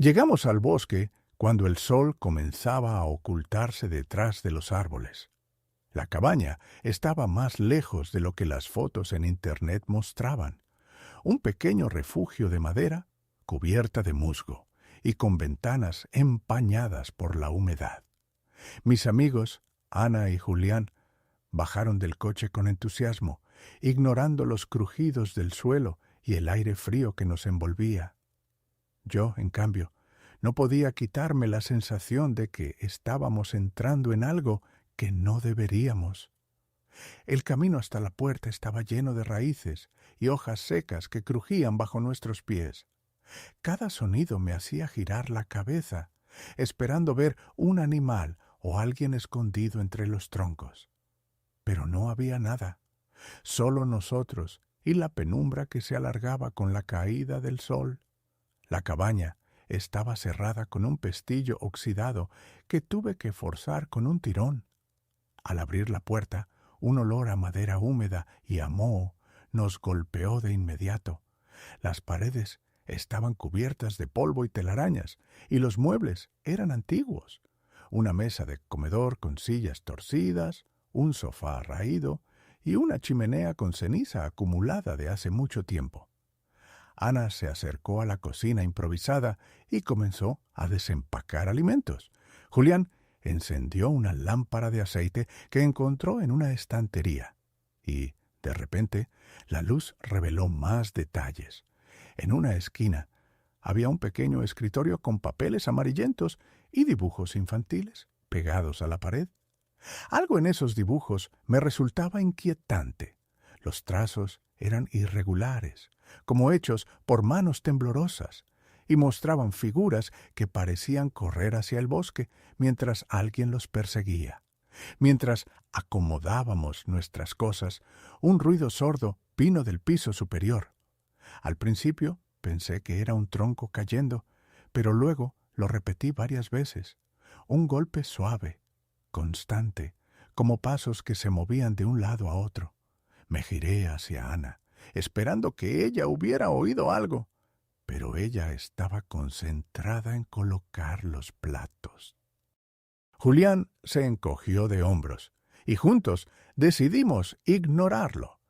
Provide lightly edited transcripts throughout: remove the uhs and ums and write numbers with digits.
Llegamos al bosque cuando el sol comenzaba a ocultarse detrás de los árboles. La cabaña estaba más lejos de lo que las fotos en internet mostraban. Un pequeño refugio de madera cubierta de musgo y con ventanas empañadas por la humedad. Mis amigos, Ana y Julián, bajaron del coche con entusiasmo, ignorando los crujidos del suelo y el aire frío que nos envolvía. Yo, en cambio, no podía quitarme la sensación de que estábamos entrando en algo que no deberíamos. El camino hasta la puerta estaba lleno de raíces y hojas secas que crujían bajo nuestros pies. Cada sonido me hacía girar la cabeza, esperando ver un animal o alguien escondido entre los troncos. Pero no había nada, solo nosotros y la penumbra que se alargaba con la caída del sol. La cabaña estaba cerrada con un pestillo oxidado que tuve que forzar con un tirón. Al abrir la puerta, un olor a madera húmeda y a moho nos golpeó de inmediato. Las paredes estaban cubiertas de polvo y telarañas, y los muebles eran antiguos. Una mesa de comedor con sillas torcidas, un sofá raído y una chimenea con ceniza acumulada de hace mucho tiempo. Ana se acercó a la cocina improvisada y comenzó a desempacar alimentos. Julián encendió una lámpara de aceite que encontró en una estantería y, de repente, la luz reveló más detalles. En una esquina había un pequeño escritorio con papeles amarillentos y dibujos infantiles pegados a la pared. Algo en esos dibujos me resultaba inquietante. Los trazos eran irregulares, como hechos por manos temblorosas, y mostraban figuras que parecían correr hacia el bosque mientras alguien los perseguía. Mientras acomodábamos nuestras cosas, un ruido sordo vino del piso superior. Al principio pensé que era un tronco cayendo, pero luego lo repetí varias veces. Un golpe suave, constante, como pasos que se movían de un lado a otro. Me giré hacia Ana, esperando que ella hubiera oído algo, pero ella estaba concentrada en colocar los platos. Julián se encogió de hombros, y juntos decidimos ignorarlo,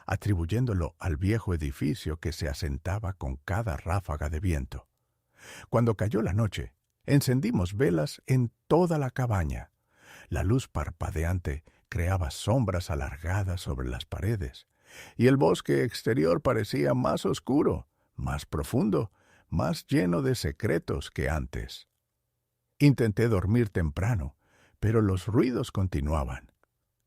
atribuyéndolo al viejo edificio que se asentaba con cada ráfaga de viento. Cuando cayó la noche, encendimos velas en toda la cabaña. La luz parpadeante creaba sombras alargadas sobre las paredes, y el bosque exterior parecía más oscuro, más profundo, más lleno de secretos que antes. Intenté dormir temprano, pero los ruidos continuaban.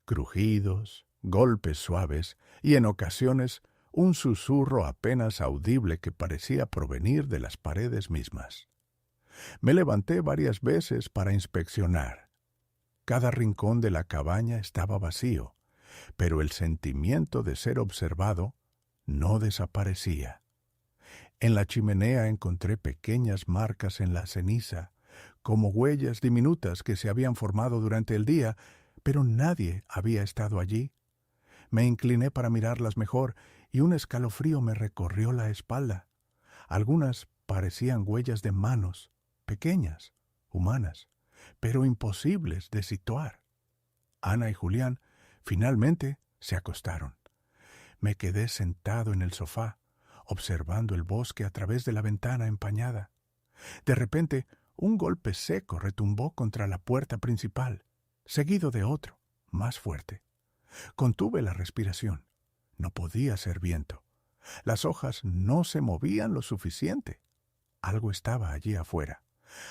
Crujidos, golpes suaves y en ocasiones un susurro apenas audible que parecía provenir de las paredes mismas. Me levanté varias veces para inspeccionar. Cada rincón de la cabaña estaba vacío, pero el sentimiento de ser observado no desaparecía. En la chimenea encontré pequeñas marcas en la ceniza, como huellas diminutas que se habían formado durante el día, pero nadie había estado allí. Me incliné para mirarlas mejor y un escalofrío me recorrió la espalda. Algunas parecían huellas de manos, pequeñas, humanas, pero imposibles de situar. Ana y Julián finalmente se acostaron. Me quedé sentado en el sofá, observando el bosque a través de la ventana empañada. De repente, un golpe seco retumbó contra la puerta principal, seguido de otro, más fuerte. Contuve la respiración. No podía ser viento. Las hojas no se movían lo suficiente. Algo estaba allí afuera.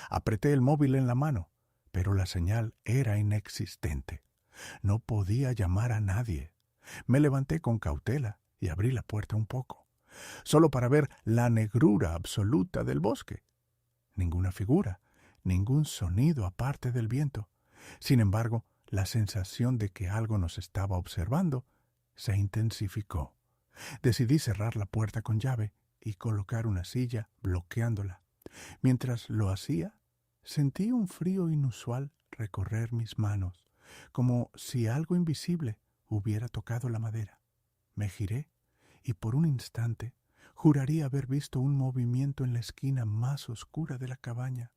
Apreté el móvil en la mano, pero la señal era inexistente. No podía llamar a nadie. Me levanté con cautela y abrí la puerta un poco, solo para ver la negrura absoluta del bosque. Ninguna figura, ningún sonido aparte del viento. Sin embargo, la sensación de que algo nos estaba observando se intensificó. Decidí cerrar la puerta con llave y colocar una silla bloqueándola. Mientras lo hacía, sentí un frío inusual recorrer mis manos, como si algo invisible hubiera tocado la madera. Me giré y por un instante Juraría haber visto un movimiento en la esquina más oscura de la cabaña,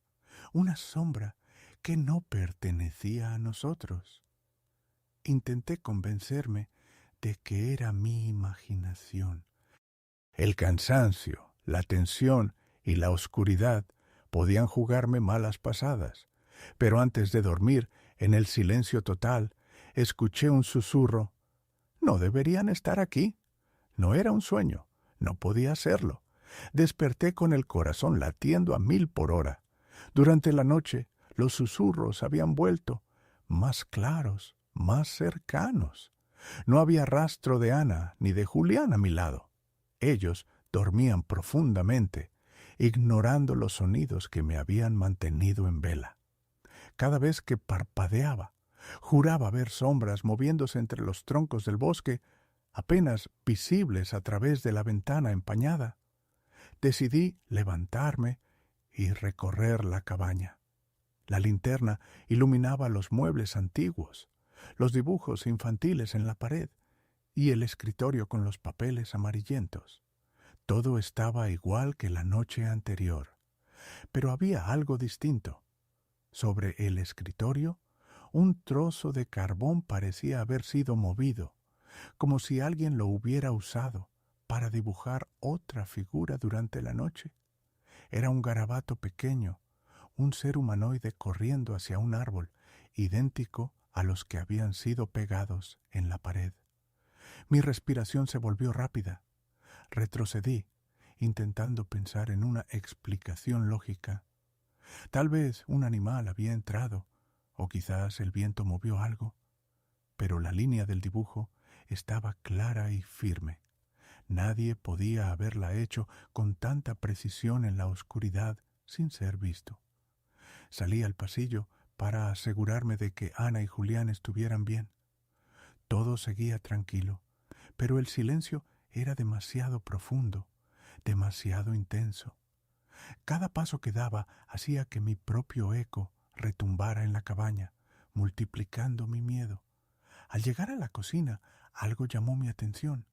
una sombra que no pertenecía a nosotros. Intenté convencerme de que era mi imaginación. El cansancio, la tensión y la oscuridad podían jugarme malas pasadas, pero antes de dormir, en el silencio total, escuché un susurro. No deberían estar aquí. No era un sueño. No podía serlo. Desperté con el corazón latiendo a 1000 por hora. Durante la noche, los susurros habían vuelto, más claros, más cercanos. No había rastro de Ana ni de Julián a mi lado. Ellos dormían profundamente, ignorando los sonidos que me habían mantenido en vela. Cada vez que parpadeaba, juraba ver sombras moviéndose entre los troncos del bosque, apenas visibles a través de la ventana empañada. Decidí levantarme y recorrer la cabaña. La linterna iluminaba los muebles antiguos, los dibujos infantiles en la pared y el escritorio con los papeles amarillentos. Todo estaba igual que la noche anterior, pero había algo distinto. Sobre el escritorio, un trozo de carbón parecía haber sido movido, como si alguien lo hubiera usado para dibujar otra figura durante la noche. Era un garabato pequeño, un ser humanoide corriendo hacia un árbol, idéntico a los que habían sido pegados en la pared. Mi respiración se volvió rápida. Retrocedí, intentando pensar en una explicación lógica. Tal vez un animal había entrado, o quizás el viento movió algo, pero la línea del dibujo estaba clara y firme. Nadie podía haberla hecho con tanta precisión en la oscuridad sin ser visto. Salí al pasillo para asegurarme de que Ana y Julián estuvieran bien. Todo seguía tranquilo, pero el silencio era demasiado profundo, demasiado intenso. Cada paso que daba hacía que mi propio eco retumbara en la cabaña, multiplicando mi miedo. Al llegar a la cocina, algo llamó mi atención.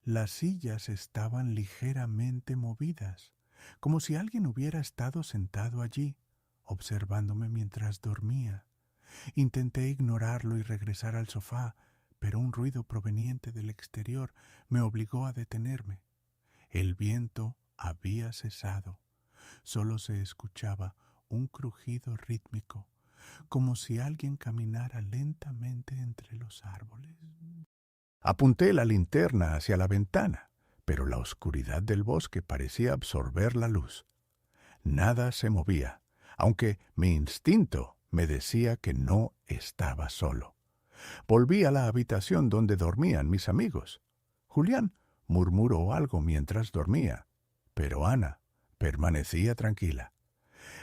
Las sillas estaban ligeramente movidas, como si alguien hubiera estado sentado allí, observándome mientras dormía. Intenté ignorarlo y regresar al sofá, pero un ruido proveniente del exterior me obligó a detenerme. El viento había cesado. Solo se escuchaba un crujido rítmico, como si alguien caminara lentamente entre los árboles. Apunté la linterna hacia la ventana, pero la oscuridad del bosque parecía absorber la luz. Nada se movía, aunque mi instinto me decía que no estaba solo. Volví a la habitación donde dormían mis amigos. Julián murmuró algo mientras dormía, pero Ana permanecía tranquila.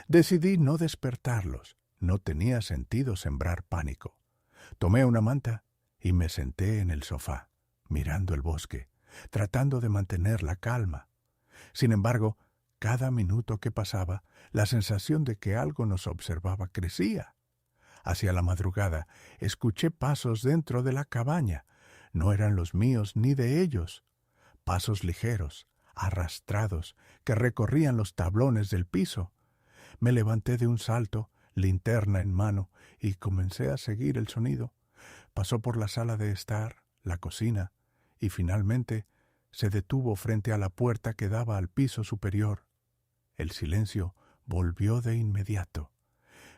Decidí no despertarlos. No tenía sentido sembrar pánico. Tomé una manta y me senté en el sofá, mirando el bosque, tratando de mantener la calma. Sin embargo, cada minuto que pasaba, la sensación de que algo nos observaba crecía. Hacia la madrugada, escuché pasos dentro de la cabaña. No eran los míos ni de ellos. Pasos ligeros, arrastrados, que recorrían los tablones del piso. Me levanté de un salto, linterna en mano, y comencé a seguir el sonido. Pasó por la sala de estar, la cocina, y finalmente se detuvo frente a la puerta que daba al piso superior. El silencio volvió de inmediato.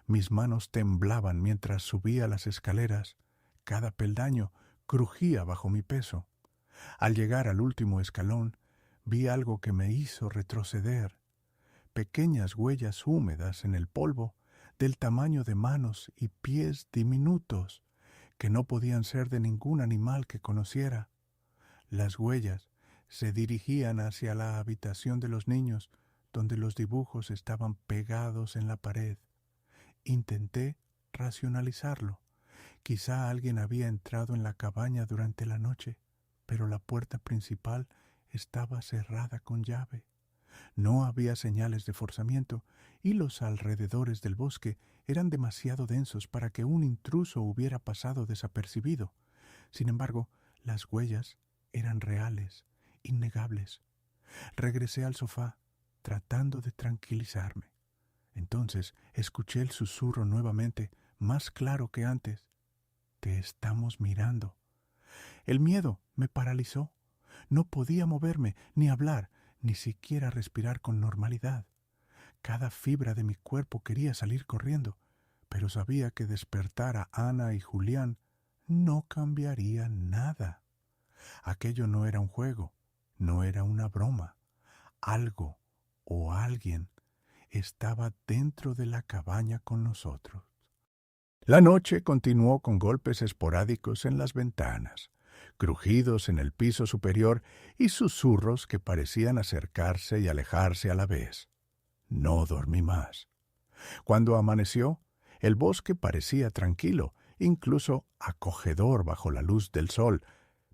Mis manos temblaban mientras subía las escaleras. Cada peldaño crujía bajo mi peso. Al llegar al último escalón, vi algo que me hizo retroceder. Pequeñas huellas húmedas en el polvo, del tamaño de manos y pies diminutos, que no podían ser de ningún animal que conociera. Las huellas se dirigían hacia la habitación de los niños, donde los dibujos estaban pegados en la pared. Intenté racionalizarlo. Quizá alguien había entrado en la cabaña durante la noche, pero la puerta principal estaba cerrada con llave. No había señales de forzamiento y los alrededores del bosque eran demasiado densos para que un intruso hubiera pasado desapercibido. Sin embargo, las huellas eran reales, innegables. Regresé al sofá, tratando de tranquilizarme. Entonces escuché el susurro nuevamente, más claro que antes. Te estamos mirando. El miedo me paralizó. No podía moverme, ni hablar, ni siquiera respirar con normalidad. Cada fibra de mi cuerpo quería salir corriendo, pero sabía que despertar a Ana y Julián no cambiaría nada. Aquello no era un juego, no era una broma. Algo o alguien estaba dentro de la cabaña con nosotros. La noche continuó con golpes esporádicos en las ventanas, crujidos en el piso superior y susurros que parecían acercarse y alejarse a la vez. No dormí más. Cuando amaneció, el bosque parecía tranquilo, incluso acogedor bajo la luz del sol,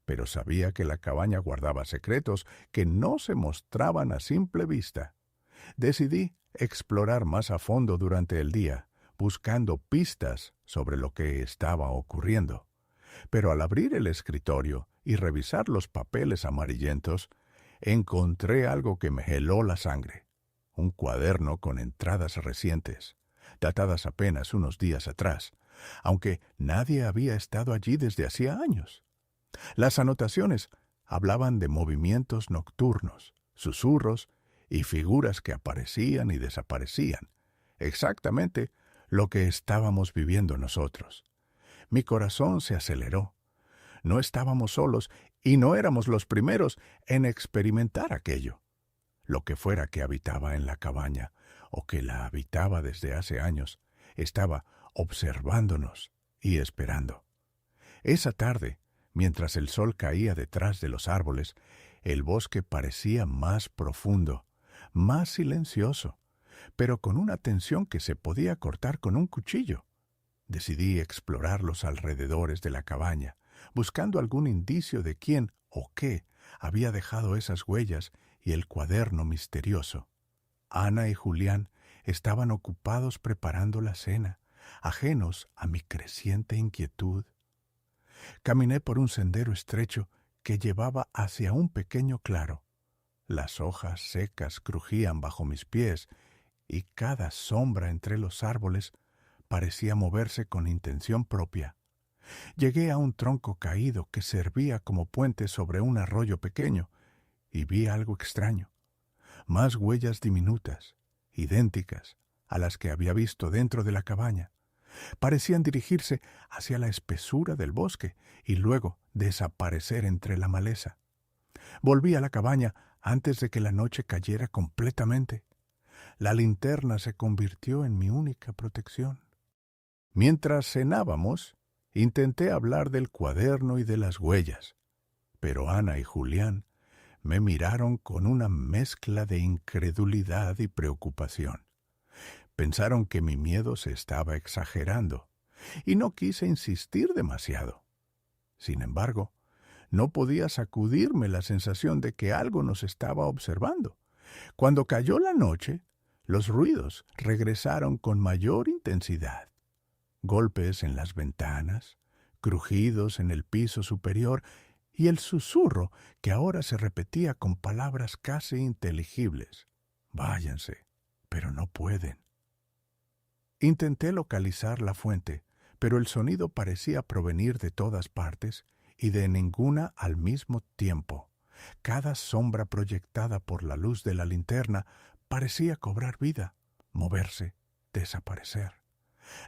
pero sabía que la cabaña guardaba secretos que no se mostraban a simple vista. Decidí explorar más a fondo durante el día, buscando pistas sobre lo que estaba ocurriendo. Pero al abrir el escritorio y revisar los papeles amarillentos, encontré algo que me heló la sangre. Un cuaderno con entradas recientes, datadas apenas unos días atrás, aunque nadie había estado allí desde hacía años. Las anotaciones hablaban de movimientos nocturnos, susurros y figuras que aparecían y desaparecían, exactamente lo que estábamos viviendo nosotros. Mi corazón se aceleró. No estábamos solos y no éramos los primeros en experimentar aquello. Lo que fuera que habitaba en la cabaña, o que la habitaba desde hace años, estaba observándonos y esperando. Esa tarde, mientras el sol caía detrás de los árboles, el bosque parecía más profundo, más silencioso, pero con una tensión que se podía cortar con un cuchillo. Decidí explorar los alrededores de la cabaña, buscando algún indicio de quién o qué había dejado esas huellas y el cuaderno misterioso. Ana y Julián estaban ocupados preparando la cena, ajenos a mi creciente inquietud. Caminé por un sendero estrecho que llevaba hacia un pequeño claro. Las hojas secas crujían bajo mis pies y cada sombra entre los árboles parecía moverse con intención propia. Llegué a un tronco caído que servía como puente sobre un arroyo pequeño y vi algo extraño. Más huellas diminutas, idénticas a las que había visto dentro de la cabaña. Parecían dirigirse hacia la espesura del bosque y luego desaparecer entre la maleza. Volví a la cabaña antes de que la noche cayera completamente. La linterna se convirtió en mi única protección. Mientras cenábamos, intenté hablar del cuaderno y de las huellas, pero Ana y Julián me miraron con una mezcla de incredulidad y preocupación. Pensaron que mi miedo se estaba exagerando, y no quise insistir demasiado. Sin embargo, no podía sacudirme la sensación de que algo nos estaba observando. Cuando cayó la noche, los ruidos regresaron con mayor intensidad. Golpes en las ventanas, crujidos en el piso superior y el susurro que ahora se repetía con palabras casi inteligibles. Váyanse, pero no pueden. Intenté localizar la fuente, pero el sonido parecía provenir de todas partes y de ninguna al mismo tiempo. Cada sombra proyectada por la luz de la linterna parecía cobrar vida, moverse, desaparecer.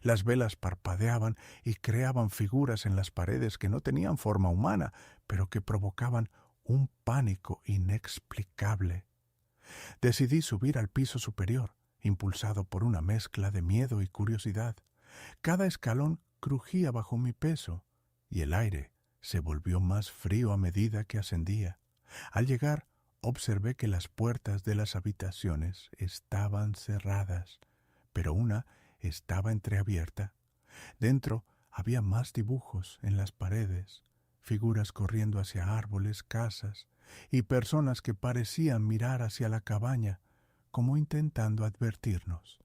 Las velas parpadeaban y creaban figuras en las paredes que no tenían forma humana, pero que provocaban un pánico inexplicable. Decidí subir al piso superior, impulsado por una mezcla de miedo y curiosidad. Cada escalón crujía bajo mi peso, y el aire se volvió más frío a medida que ascendía. Al llegar, observé que las puertas de las habitaciones estaban cerradas, pero una estaba entreabierta. Dentro había más dibujos en las paredes, figuras corriendo hacia árboles, casas, y personas que parecían mirar hacia la cabaña, como intentando advertirnos.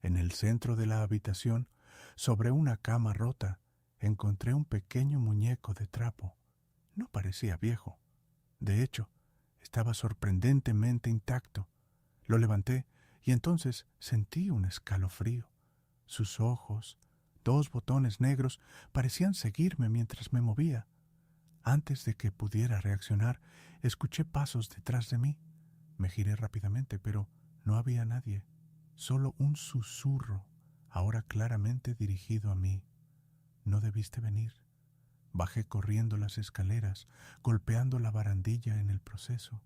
En el centro de la habitación, sobre una cama rota, encontré un pequeño muñeco de trapo. No parecía viejo. De hecho, Estaba sorprendentemente intacto. Lo levanté y entonces sentí un escalofrío. Sus ojos, 2 botones negros, parecían seguirme mientras me movía. Antes de que pudiera reaccionar, escuché pasos detrás de mí. Me giré rápidamente, pero no había nadie. Solo un susurro, ahora claramente dirigido a mí. No debiste venir. Bajé corriendo las escaleras, golpeando la barandilla en el proceso.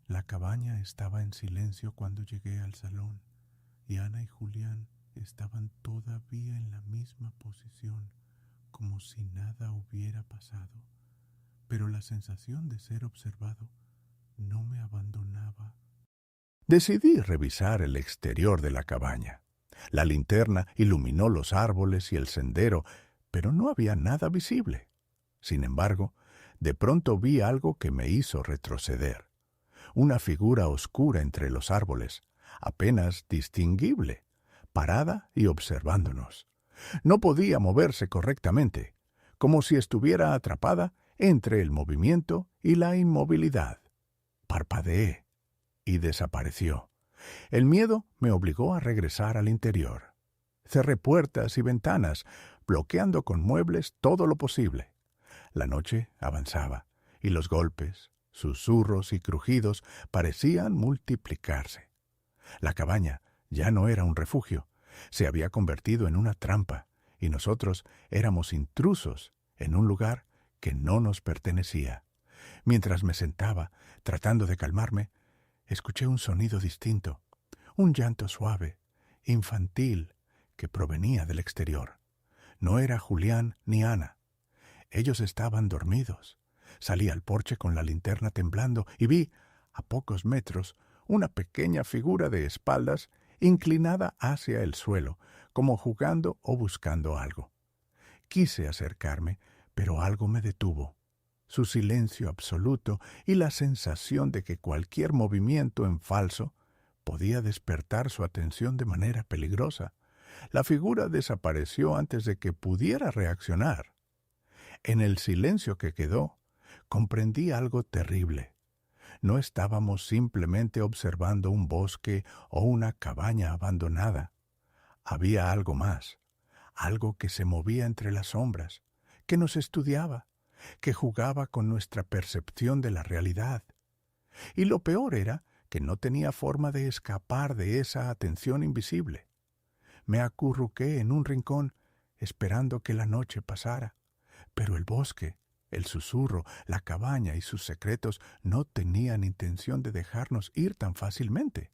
La cabaña estaba en silencio cuando llegué al salón, y Ana y Julián estaban todavía en la misma posición, como si nada hubiera pasado. Pero la sensación de ser observado no me abandonaba. Decidí revisar el exterior de la cabaña. La linterna iluminó los árboles y el sendero, pero no había nada visible. Sin embargo, de pronto vi algo que me hizo retroceder. Una figura oscura entre los árboles, apenas distinguible, parada y observándonos. No podía moverse correctamente, como si estuviera atrapada entre el movimiento y la inmovilidad. Parpadeé y desapareció. El miedo me obligó a regresar al interior. Cerré puertas y ventanas, bloqueando con muebles todo lo posible. La noche avanzaba, y los golpes, susurros y crujidos parecían multiplicarse. La cabaña ya no era un refugio, se había convertido en una trampa, y nosotros éramos intrusos en un lugar que no nos pertenecía. Mientras me sentaba, tratando de calmarme, escuché un sonido distinto, un llanto suave, infantil, que provenía del exterior. No era Julián ni Ana. Ellos estaban dormidos. Salí al porche con la linterna temblando y vi, a pocos metros, una pequeña figura de espaldas inclinada hacia el suelo, como jugando o buscando algo. Quise acercarme, pero algo me detuvo. Su silencio absoluto y la sensación de que cualquier movimiento en falso podía despertar su atención de manera peligrosa. La figura desapareció antes de que pudiera reaccionar. En el silencio que quedó, comprendí algo terrible. No estábamos simplemente observando un bosque o una cabaña abandonada. Había algo más, algo que se movía entre las sombras, que nos estudiaba, que jugaba con nuestra percepción de la realidad. Y lo peor era que no tenía forma de escapar de esa atención invisible. Me acurruqué en un rincón, esperando que la noche pasara, pero el bosque, el susurro, la cabaña y sus secretos no tenían intención de dejarnos ir tan fácilmente.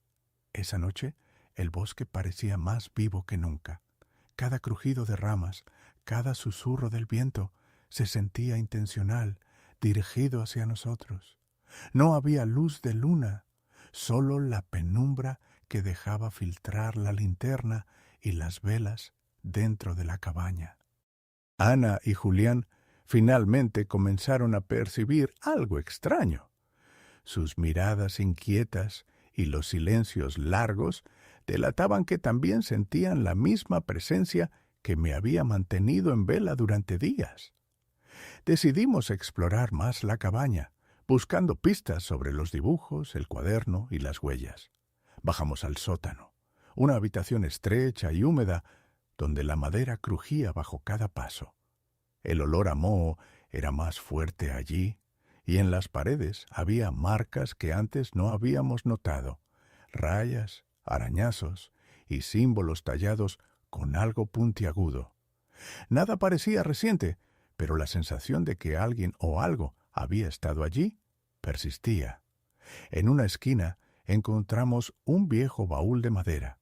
Esa noche, el bosque parecía más vivo que nunca. Cada crujido de ramas, cada susurro del viento, se sentía intencional, dirigido hacia nosotros. No había luz de luna, solo la penumbra que dejaba filtrar la linterna y las velas dentro de la cabaña. Ana y Julián finalmente comenzaron a percibir algo extraño. Sus miradas inquietas y los silencios largos delataban que también sentían la misma presencia que me había mantenido en vela durante días. Decidimos explorar más la cabaña, buscando pistas sobre los dibujos, el cuaderno y las huellas. Bajamos al sótano, una habitación estrecha y húmeda donde la madera crujía bajo cada paso. El olor a moho era más fuerte allí, y en las paredes había marcas que antes no habíamos notado, rayas, arañazos y símbolos tallados con algo puntiagudo. Nada parecía reciente, pero la sensación de que alguien o algo había estado allí persistía. En una esquina encontramos un viejo baúl de madera.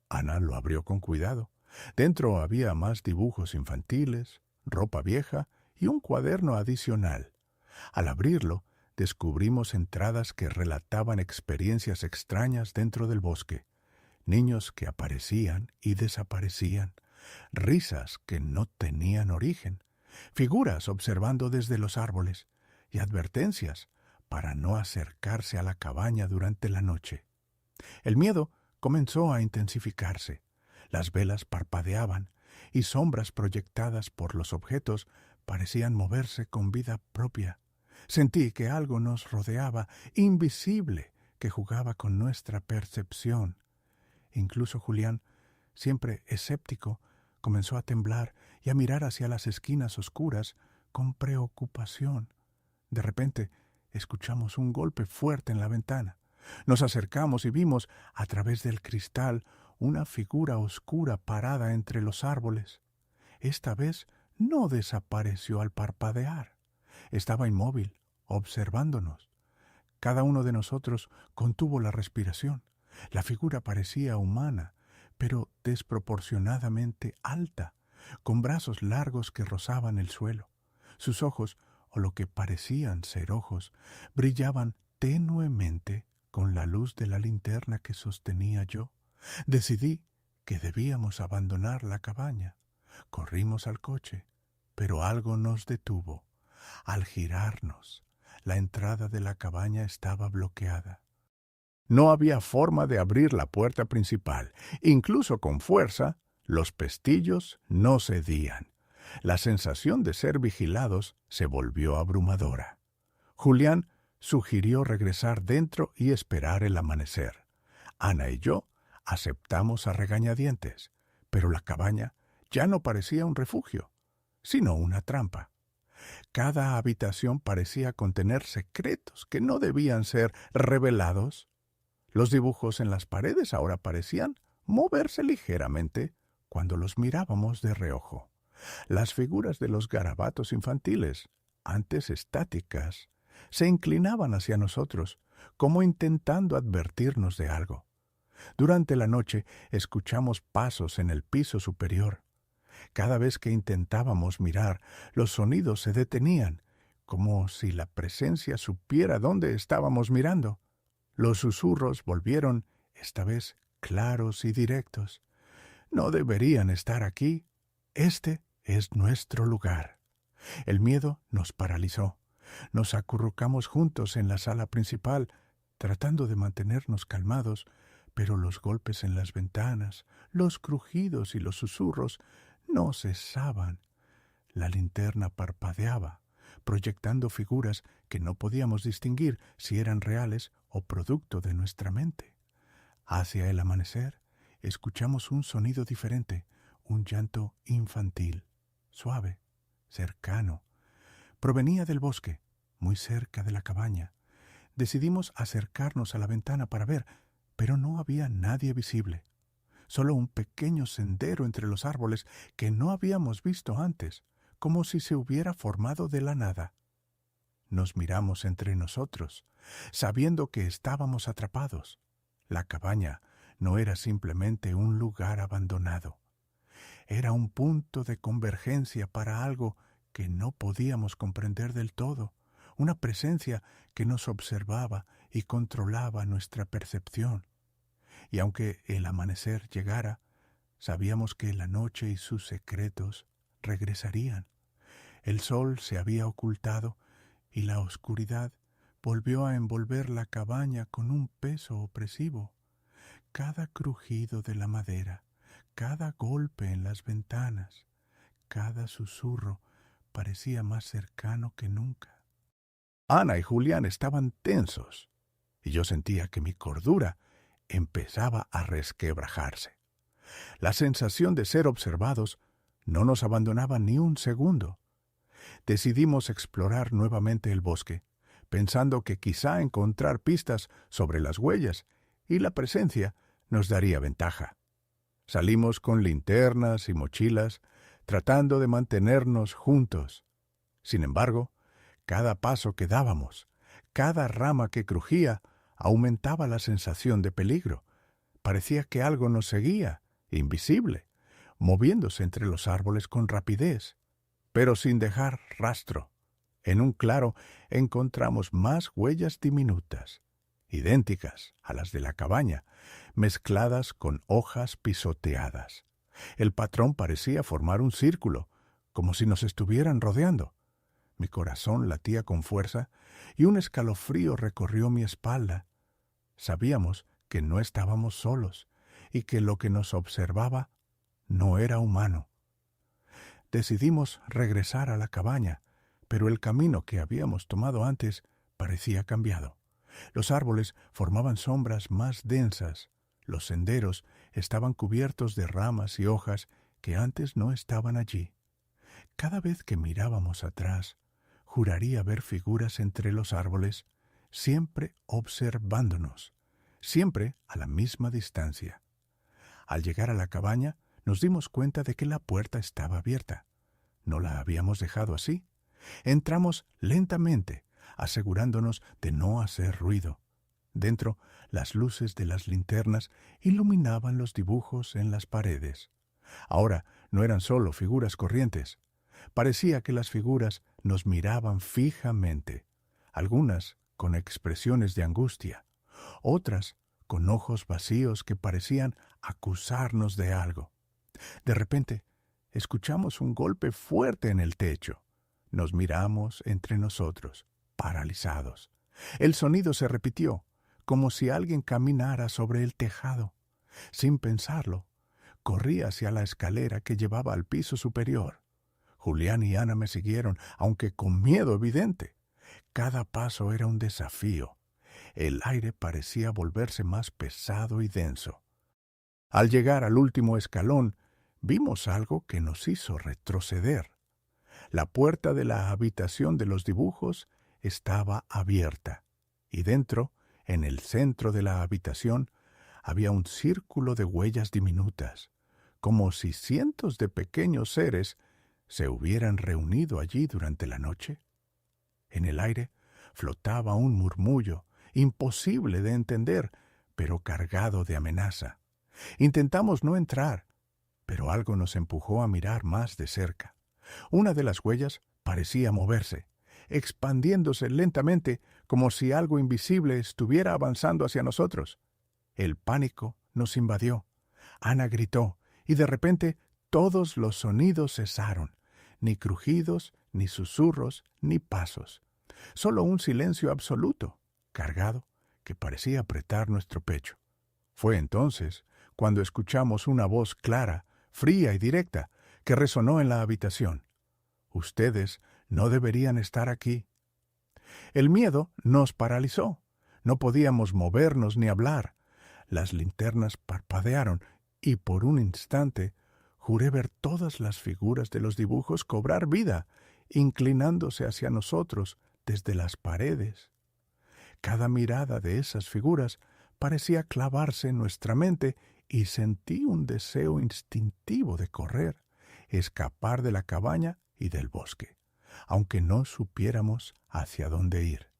Ana lo abrió con cuidado. Dentro había más dibujos infantiles, ropa vieja y un cuaderno adicional. Al abrirlo, descubrimos entradas que relataban experiencias extrañas dentro del bosque, niños que aparecían y desaparecían, risas que no tenían origen, figuras observando desde los árboles y advertencias para no acercarse a la cabaña durante la noche. El miedo comenzó a intensificarse. Las velas parpadeaban y sombras proyectadas por los objetos parecían moverse con vida propia. Sentí que algo nos rodeaba, invisible, que jugaba con nuestra percepción. Incluso Julián, siempre escéptico, comenzó a temblar y a mirar hacia las esquinas oscuras con preocupación. De repente, escuchamos un golpe fuerte en la ventana. Nos acercamos y vimos, a través del cristal, una figura oscura parada entre los árboles. Esta vez no desapareció al parpadear. Estaba inmóvil, observándonos. Cada uno de nosotros contuvo la respiración. La figura parecía humana, pero desproporcionadamente alta, con brazos largos que rozaban el suelo. Sus ojos, o lo que parecían ser ojos, brillaban tenuemente con la luz de la linterna que sostenía yo. Decidí que debíamos abandonar la cabaña. Corrimos al coche, pero algo nos detuvo. Al girarnos, la entrada de la cabaña estaba bloqueada. No había forma de abrir la puerta principal. Incluso con fuerza, los pestillos no cedían. La sensación de ser vigilados se volvió abrumadora. Julián sugirió regresar dentro y esperar el amanecer. Ana y yo aceptamos a regañadientes, pero la cabaña ya no parecía un refugio, sino una trampa. Cada habitación parecía contener secretos que no debían ser revelados. Los dibujos en las paredes ahora parecían moverse ligeramente cuando los mirábamos de reojo. Las figuras de los garabatos infantiles, antes estáticas, se inclinaban hacia nosotros, como intentando advertirnos de algo. Durante la noche escuchamos pasos en el piso superior. Cada vez que intentábamos mirar, los sonidos se detenían, como si la presencia supiera dónde estábamos mirando. Los susurros volvieron, esta vez claros y directos. No deberían estar aquí. Este es nuestro lugar. El miedo nos paralizó. Nos acurrucamos juntos en la sala principal, tratando de mantenernos calmados, pero los golpes en las ventanas, los crujidos y los susurros no cesaban. La linterna parpadeaba, proyectando figuras que no podíamos distinguir si eran reales o producto de nuestra mente. Hacia el amanecer, escuchamos un sonido diferente, un llanto infantil, suave, cercano. Provenía del bosque, muy cerca de la cabaña. Decidimos acercarnos a la ventana para ver, pero no había nadie visible. Solo un pequeño sendero entre los árboles que no habíamos visto antes, como si se hubiera formado de la nada. Nos miramos entre nosotros, sabiendo que estábamos atrapados. La cabaña no era simplemente un lugar abandonado. Era un punto de convergencia para algo que no podíamos comprender del todo, una presencia que nos observaba y controlaba nuestra percepción. Y aunque el amanecer llegara, sabíamos que la noche y sus secretos regresarían. El sol se había ocultado y la oscuridad volvió a envolver la cabaña con un peso opresivo. Cada crujido de la madera, cada golpe en las ventanas, cada susurro parecía más cercano que nunca. Ana y Julián estaban tensos, y yo sentía que mi cordura empezaba a resquebrajarse. La sensación de ser observados no nos abandonaba ni un segundo. Decidimos explorar nuevamente el bosque, pensando que quizá encontrar pistas sobre las huellas y la presencia nos daría ventaja. Salimos con linternas y mochilas, tratando de mantenernos juntos. Sin embargo, cada paso que dábamos, cada rama que crujía, aumentaba la sensación de peligro. Parecía que algo nos seguía, invisible, moviéndose entre los árboles con rapidez, pero sin dejar rastro. En un claro encontramos más huellas diminutas, idénticas a las de la cabaña, mezcladas con hojas pisoteadas. El patrón parecía formar un círculo, como si nos estuvieran rodeando. Mi corazón latía con fuerza y un escalofrío recorrió mi espalda. Sabíamos que no estábamos solos y que lo que nos observaba no era humano. Decidimos regresar a la cabaña, pero el camino que habíamos tomado antes parecía cambiado. Los árboles formaban sombras más densas, los senderos estaban cubiertos de ramas y hojas que antes no estaban allí. Cada vez que mirábamos atrás, juraría ver figuras entre los árboles, siempre observándonos, siempre a la misma distancia. Al llegar a la cabaña, nos dimos cuenta de que la puerta estaba abierta. No la habíamos dejado así. Entramos lentamente, asegurándonos de no hacer ruido. Dentro, las luces de las linternas iluminaban los dibujos en las paredes. Ahora no eran solo figuras corrientes. Parecía que las figuras nos miraban fijamente, algunas con expresiones de angustia, otras con ojos vacíos que parecían acusarnos de algo. De repente, escuchamos un golpe fuerte en el techo. Nos miramos entre nosotros, paralizados. El sonido se repitió, como si alguien caminara sobre el tejado. Sin pensarlo, corrí hacia la escalera que llevaba al piso superior. Julián y Ana me siguieron, aunque con miedo evidente. Cada paso era un desafío. El aire parecía volverse más pesado y denso. Al llegar al último escalón, vimos algo que nos hizo retroceder. La puerta de la habitación de los dibujos estaba abierta, y dentro, en el centro de la habitación, había un círculo de huellas diminutas, como si cientos de pequeños seres se hubieran reunido allí durante la noche. En el aire flotaba un murmullo, imposible de entender, pero cargado de amenaza. Intentamos no entrar, pero algo nos empujó a mirar más de cerca. Una de las huellas parecía moverse, expandiéndose lentamente como si algo invisible estuviera avanzando hacia nosotros. El pánico nos invadió. Ana gritó, y de repente todos los sonidos cesaron, ni crujidos, ni susurros, ni pasos. Solo un silencio absoluto, cargado, que parecía apretar nuestro pecho. Fue entonces cuando escuchamos una voz clara, fría y directa, que resonó en la habitación. «Ustedes no deberían estar aquí». El miedo nos paralizó. No podíamos movernos ni hablar. Las linternas parpadearon y por un instante juré ver todas las figuras de los dibujos cobrar vida, inclinándose hacia nosotros desde las paredes. Cada mirada de esas figuras parecía clavarse en nuestra mente y sentí un deseo instintivo de correr, escapar de la cabaña y del bosque, aunque no supiéramos hacia dónde ir.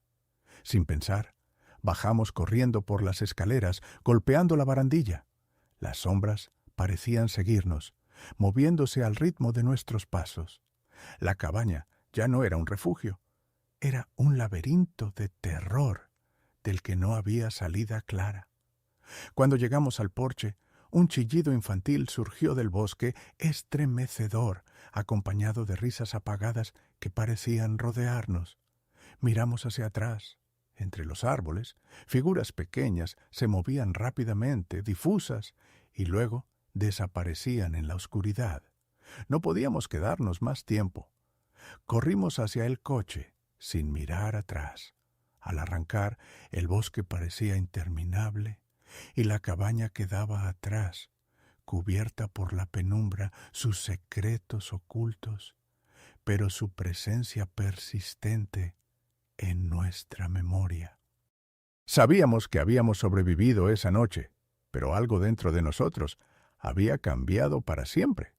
Sin pensar, bajamos corriendo por las escaleras, golpeando la barandilla. Las sombras parecían seguirnos, moviéndose al ritmo de nuestros pasos. La cabaña ya no era un refugio, era un laberinto de terror del que no había salida clara. Cuando llegamos al porche, un chillido infantil surgió del bosque estremecedor, acompañado de risas apagadas que parecían rodearnos. Miramos hacia atrás. Entre los árboles, figuras pequeñas se movían rápidamente, difusas, y luego desaparecían en la oscuridad. No podíamos quedarnos más tiempo. Corrimos hacia el coche, sin mirar atrás. Al arrancar, el bosque parecía interminable, y la cabaña quedaba atrás, cubierta por la penumbra, sus secretos ocultos, pero su presencia persistente en nuestra memoria. Sabíamos que habíamos sobrevivido esa noche, pero algo dentro de nosotros había cambiado para siempre.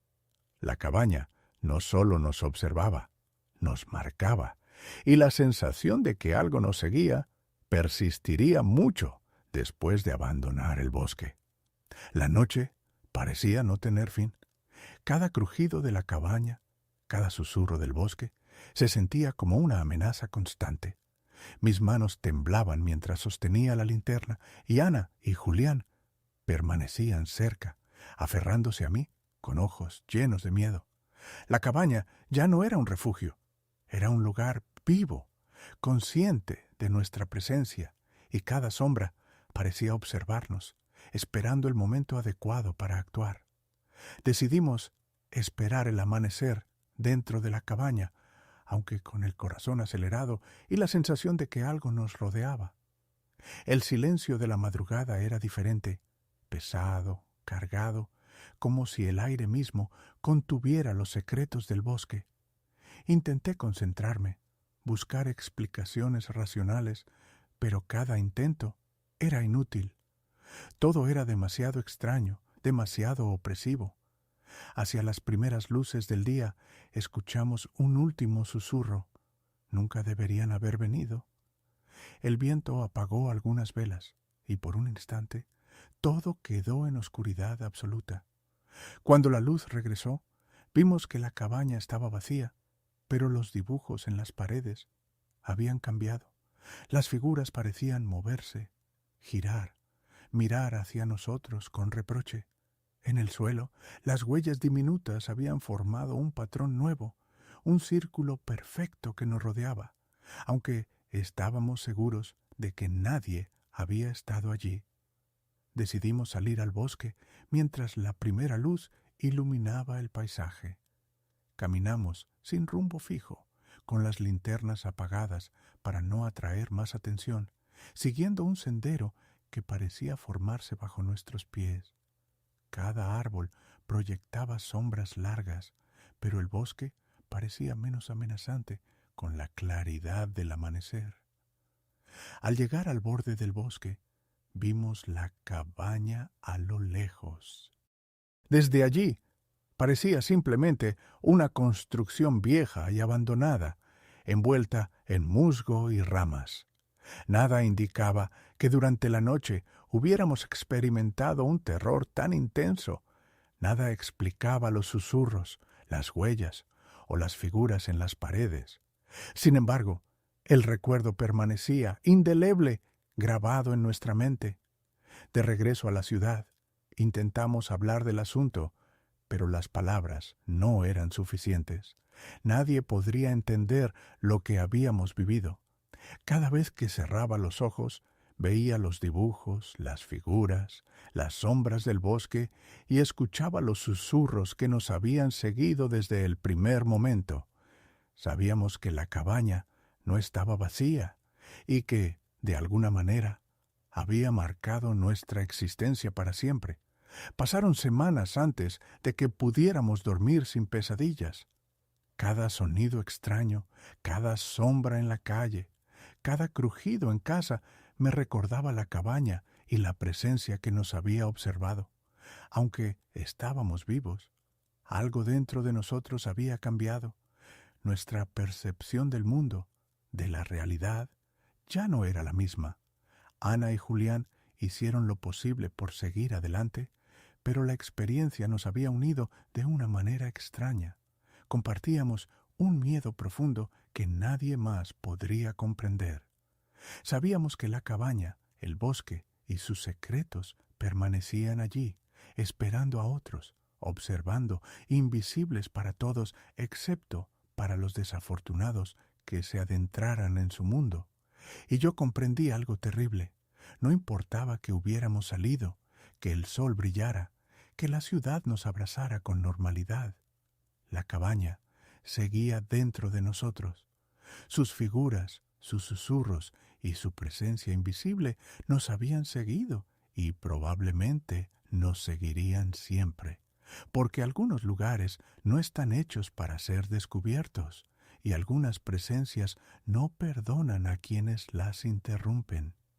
La cabaña no solo nos observaba, nos marcaba, y la sensación de que algo nos seguía persistiría mucho después de abandonar el bosque. La noche parecía no tener fin. Cada crujido de la cabaña, cada susurro del bosque, se sentía como una amenaza constante. Mis manos temblaban mientras sostenía la linterna, y Ana y Julián permanecían cerca, aferrándose a mí con ojos llenos de miedo. La cabaña ya no era un refugio, era un lugar vivo, consciente de nuestra presencia, y cada sombra parecía observarnos, esperando el momento adecuado para actuar. Decidimos esperar el amanecer dentro de la cabaña, aunque con el corazón acelerado y la sensación de que algo nos rodeaba. El silencio de la madrugada era diferente, pesado, cargado, como si el aire mismo contuviera los secretos del bosque. Intenté concentrarme, buscar explicaciones racionales, pero cada intento era inútil. Todo era demasiado extraño, demasiado opresivo. Hacia las primeras luces del día escuchamos un último susurro. Nunca deberían haber venido. El viento apagó algunas velas, y por un instante todo quedó en oscuridad absoluta. Cuando la luz regresó, vimos que la cabaña estaba vacía, pero los dibujos en las paredes habían cambiado. Las figuras parecían moverse, girar, mirar hacia nosotros con reproche. En el suelo, las huellas diminutas habían formado un patrón nuevo, un círculo perfecto que nos rodeaba, aunque estábamos seguros de que nadie había estado allí. Decidimos salir al bosque mientras la primera luz iluminaba el paisaje. Caminamos sin rumbo fijo, con las linternas apagadas para no atraer más atención, siguiendo un sendero que parecía formarse bajo nuestros pies. Cada árbol proyectaba sombras largas, pero el bosque parecía menos amenazante con la claridad del amanecer. Al llegar al borde del bosque, vimos la cabaña a lo lejos. Desde allí parecía simplemente una construcción vieja y abandonada, envuelta en musgo y ramas. Nada indicaba que durante la noche hubiéramos experimentado un terror tan intenso. Nada explicaba los susurros, las huellas o las figuras en las paredes. Sin embargo, el recuerdo permanecía indeleble, grabado en nuestra mente. De regreso a la ciudad, intentamos hablar del asunto, pero las palabras no eran suficientes. Nadie podría entender lo que habíamos vivido. Cada vez que cerraba los ojos, veía los dibujos, las figuras, las sombras del bosque y escuchaba los susurros que nos habían seguido desde el primer momento. Sabíamos que la cabaña no estaba vacía y que, de alguna manera, había marcado nuestra existencia para siempre. Pasaron semanas antes de que pudiéramos dormir sin pesadillas. Cada sonido extraño, cada sombra en la calle, cada crujido en casa me recordaba la cabaña y la presencia que nos había observado. Aunque estábamos vivos, algo dentro de nosotros había cambiado. Nuestra percepción del mundo, de la realidad, ya no era la misma. Ana y Julián hicieron lo posible por seguir adelante, pero la experiencia nos había unido de una manera extraña. Compartíamos un miedo profundo que nadie más podría comprender. Sabíamos que la cabaña, el bosque y sus secretos permanecían allí, esperando a otros, observando, invisibles para todos, excepto para los desafortunados que se adentraran en su mundo. Y yo comprendí algo terrible. No importaba que hubiéramos salido, que el sol brillara, que la ciudad nos abrazara con normalidad. La cabaña seguía dentro de nosotros. Sus figuras, sus susurros y su presencia invisible nos habían seguido y probablemente nos seguirían siempre, porque algunos lugares no están hechos para ser descubiertos y algunas presencias no perdonan a quienes las interrumpen.